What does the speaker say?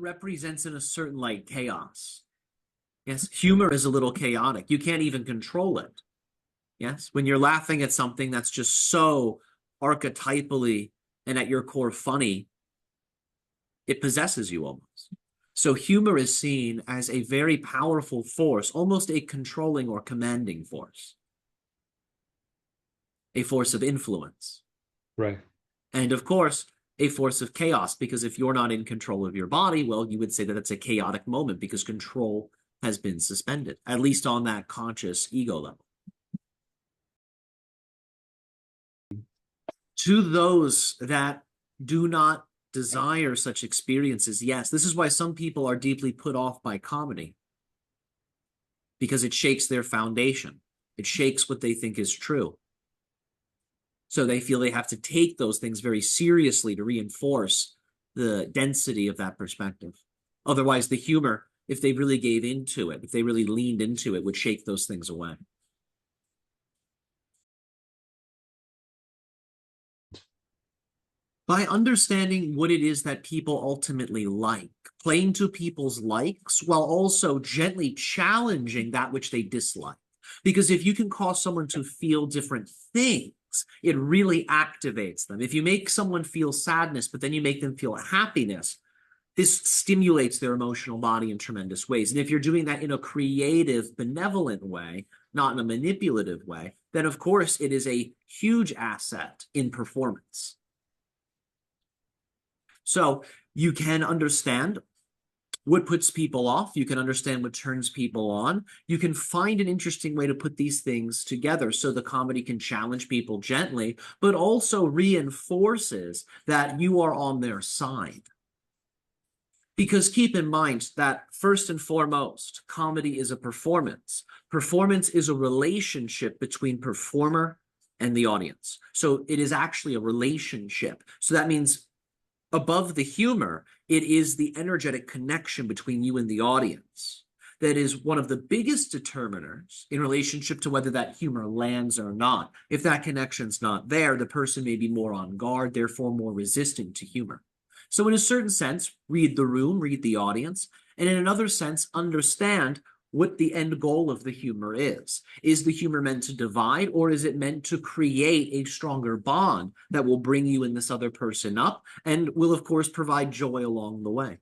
represents in a certain light chaos. Yes, humor is a little chaotic. You can't even control it. Yes, when you're laughing at something that's just so archetypally and at your core funny, it possesses you almost. So humor is seen as a very powerful force, almost a controlling or commanding force, a force of influence. Right. And of course, a force of chaos, because if you're not in control of your body, well, you would say that it's a chaotic moment because control has been suspended, at least on that conscious ego level. To those that do not desire such experiences, yes, this is why some people are deeply put off by comedy, because it shakes their foundation. It shakes what they think is true. So they feel they have to take those things very seriously to reinforce the density of that perspective. Otherwise, the humor, if they really gave into it, if they really leaned into it, would shake those things away. By understanding what it is that people ultimately like, playing to people's likes while also gently challenging that which they dislike. Because if you can cause someone to feel different things, it really activates them. If you make someone feel sadness, but then you make them feel happiness, this stimulates their emotional body in tremendous ways. And if you're doing that in a creative, benevolent way, not in a manipulative way, then of course it is a huge asset in performance. So you can understand what puts people off. You can understand what turns people on. You can find an interesting way to put these things together so the comedy can challenge people gently, but also reinforces that you are on their side. Because keep in mind that first and foremost, comedy is a performance. Performance is a relationship between performer and the audience. So it is actually a relationship. So that means above the humor, it is the energetic connection between you and the audience that is one of the biggest determiners in relationship to whether that humor lands or not. If that connection's not there, the person may be more on guard, therefore more resistant to humor. So in a certain sense, read the room, read the audience, and in another sense, understand what the end goal of the humor is. Is the humor meant to divide, or is it meant to create a stronger bond that will bring you and this other person up and will, of course, provide joy along the way?